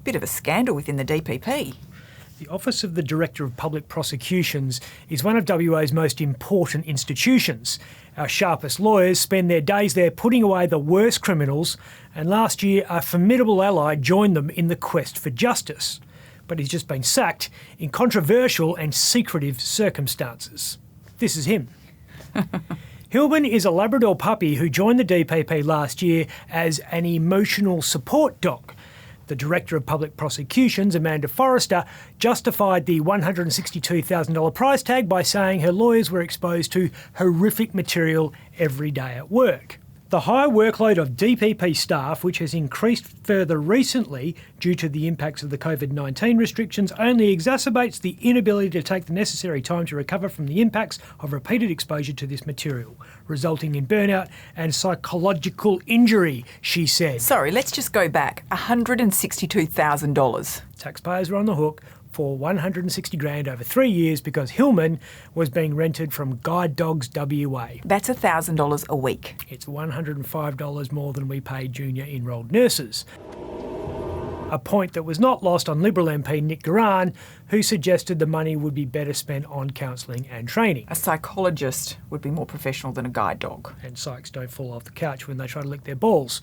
Bit of a scandal within the DPP. The Office of the Director of Public Prosecutions is one of WA's most important institutions. Our sharpest lawyers spend their days there putting away the worst criminals, and last year a formidable ally joined them in the quest for justice. But he's just been sacked in controversial and secretive circumstances. This is him. Hillman is a Labrador puppy who joined the DPP last year as an emotional support dog. The Director of Public Prosecutions, Amanda Forrester, justified the $162,000 price tag by saying her lawyers were exposed to horrific material every day at work. The high workload of DPP staff, which has increased further recently due to the impacts of the COVID-19 restrictions, only exacerbates the inability to take the necessary time to recover from the impacts of repeated exposure to this material, resulting in burnout and psychological injury, she said. Sorry, let's just go back. $162,000. Taxpayers were on the hook for $160,000 over 3 years because Hillman was being rented from Guide Dogs WA. That's $1,000 a week. It's $105 more than we pay junior enrolled nurses. A point that was not lost on Liberal MP Nick Duran, who suggested the money would be better spent on counselling and training. A psychologist would be more professional than a guide dog. And psychs don't fall off the couch when they try to lick their balls.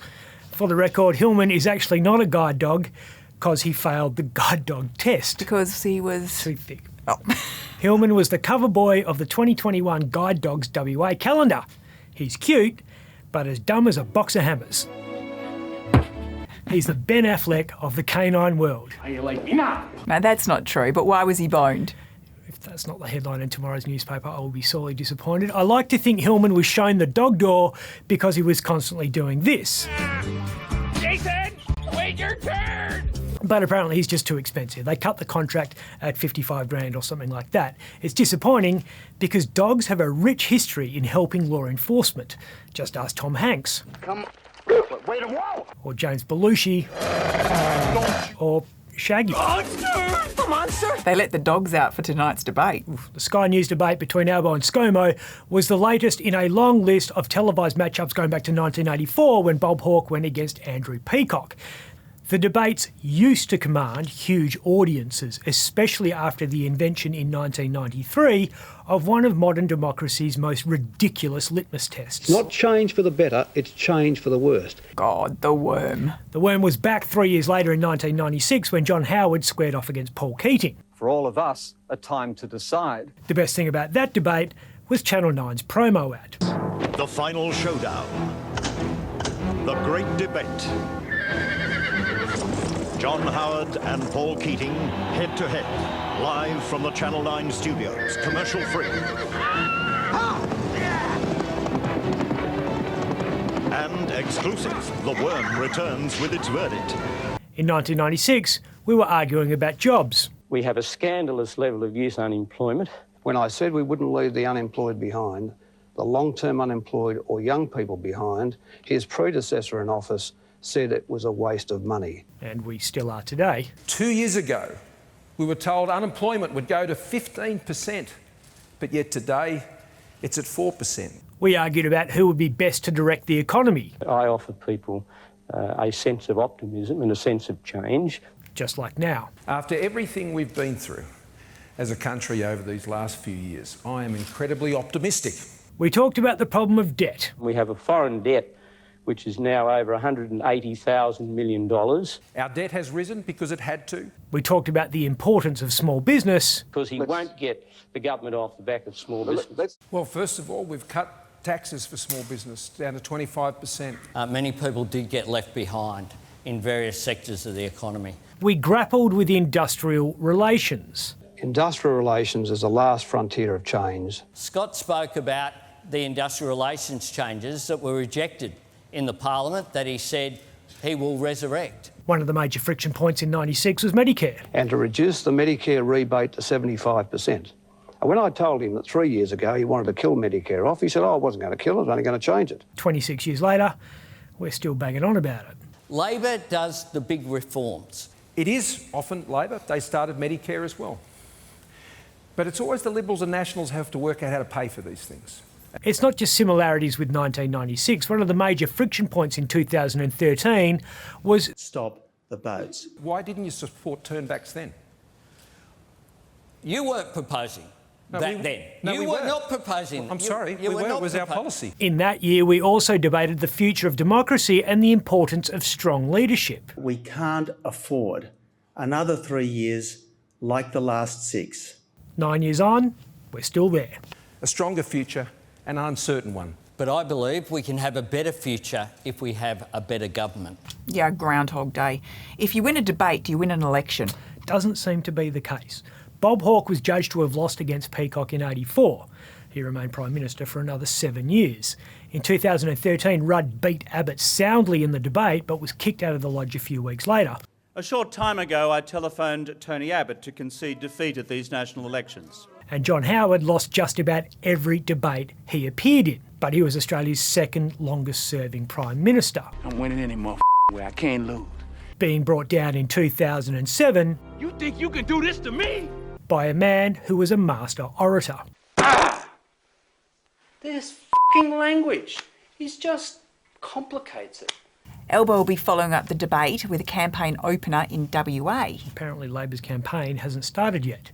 For the record, Hillman is actually not a guide dog, because he failed the guide dog test. Because he was... too thick. Oh. Hillman was the cover boy of the 2021 Guide Dogs WA calendar. He's cute, but as dumb as a box of hammers. He's the Ben Affleck of the canine world. Are you like me now? No, that's not true, but why was he boned? If that's not the headline in tomorrow's newspaper, I will be sorely disappointed. I like to think Hillman was shown the dog door because he was constantly doing this. Jason, wait your turn! But apparently he's just too expensive. They cut the contract at $55,000 or something like that. It's disappointing because dogs have a rich history in helping law enforcement. Just ask Tom Hanks. Come, wait a while! Or James Belushi. Or Shaggy. Monster! The monster! They let the dogs out for tonight's debate. The Sky News debate between Albo and ScoMo was the latest in a long list of televised matchups going back to 1984 when Bob Hawke went against Andrew Peacock. The debates used to command huge audiences, especially after the invention in 1993 of one of modern democracy's most ridiculous litmus tests. Not change for the better, it's change for the worst. God, the worm. The worm was back 3 years later in 1996 when John Howard squared off against Paul Keating. For all of us, a time to decide. The best thing about that debate was Channel 9's promo ad. The final showdown. The great debate. John Howard and Paul Keating, head-to-head, live from the Channel 9 studios, commercial-free. And exclusive, the worm returns with its verdict. In 1996, we were arguing about jobs. We have a scandalous level of youth unemployment. When I said we wouldn't leave the unemployed behind, the long-term unemployed or young people behind, his predecessor in office said it was a waste of money. And we still are today. 2 years ago, we were told unemployment would go to 15%, but yet today it's at 4%. We argued about who would be best to direct the economy. I offer people a sense of optimism and a sense of change. Just like now. After everything we've been through as a country over these last few years, I am incredibly optimistic. We talked about the problem of debt. We have a foreign debt which is now over $180,000 million. Our debt has risen because it had to. We talked about the importance of small business. Because he won't get the government off the back of small business. Well, first of all, we've cut taxes for small business down to 25%. Many people did get left behind in various sectors of the economy. We grappled with industrial relations. Industrial relations is the last frontier of change. Scott spoke about the industrial relations changes that were rejected in the Parliament that he said he will resurrect. One of the major friction points in 96 was Medicare. And to reduce the Medicare rebate to 75%. And when I told him that 3 years ago he wanted to kill Medicare off, he said, I wasn't going to kill it, I was only going to change it. 26 years later, we're still banging on about it. Labor does the big reforms. It is often Labor. They started Medicare as well. But it's always the Liberals and Nationals have to work out how to pay for these things. It's not just similarities with 1996. One of the major friction points in 2013 was stop the boats. Why didn't you support turnbacks then? You weren't proposing then. No, you we were weren't. not proposing. I'm sorry, we were. It was our policy. In that year, we also debated the future of democracy and the importance of strong leadership. We can't afford another 3 years like the last 6. 9 years on, we're still there. A stronger future, an uncertain one. But I believe we can have a better future if we have a better government. Yeah, Groundhog Day. If you win a debate, do you win an election? Doesn't seem to be the case. Bob Hawke was judged to have lost against Peacock in '84. He remained Prime Minister for another 7 years. In 2013, Rudd beat Abbott soundly in the debate, but was kicked out of the lodge a few weeks later. A short time ago, I telephoned Tony Abbott to concede defeat at these national elections. And John Howard lost just about every debate he appeared in, but he was Australia's second longest serving Prime Minister. I'm winning any more way. I can't lose. Being brought down in 2007 You think you can do this to me? by a man who was a master orator. This f***ing language. He just complicates it. Elbow will be following up the debate with a campaign opener in WA. Apparently Labor's campaign hasn't started yet.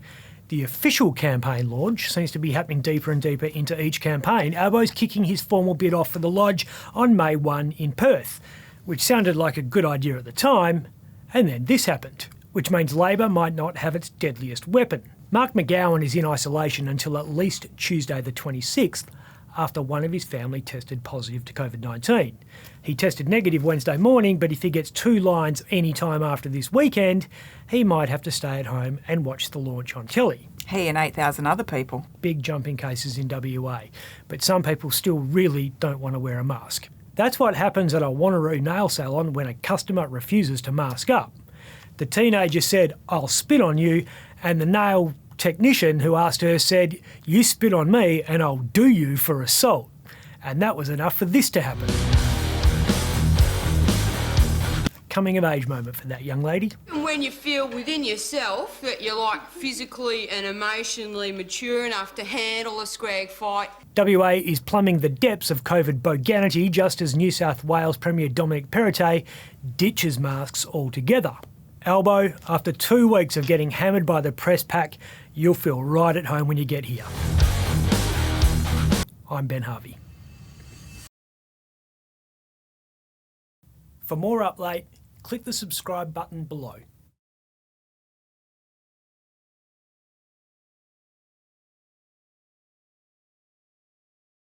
The official campaign launch seems to be happening deeper and deeper into each campaign. Albo's kicking his formal bid off for the Lodge on May 1 in Perth, which sounded like a good idea at the time, and then this happened, which means Labor might not have its deadliest weapon. Mark McGowan is in isolation until at least Tuesday the 26th, after one of his family tested positive to COVID-19. He tested negative Wednesday morning, but if he gets 2 lines any time after this weekend, he might have to stay at home and watch the launch on telly. He and 8,000 other people. Big jump in cases in WA, but some people still really don't want to wear a mask. That's what happens at a Wanneroo nail salon when a customer refuses to mask up. The teenager said, "I'll spit on you," and the nail technician who asked her said, "You spit on me and I'll do you for assault." And that was enough for this to happen. Coming of age moment for that young lady. When you feel within yourself that you're like physically and emotionally mature enough to handle a scrag fight. WA is plumbing the depths of COVID boganity just as New South Wales Premier Dominic Perrottet ditches masks altogether. Albo, after 2 weeks of getting hammered by the press pack, you'll feel right at home when you get here. I'm Ben Harvey. For more Up Late, click the subscribe button below.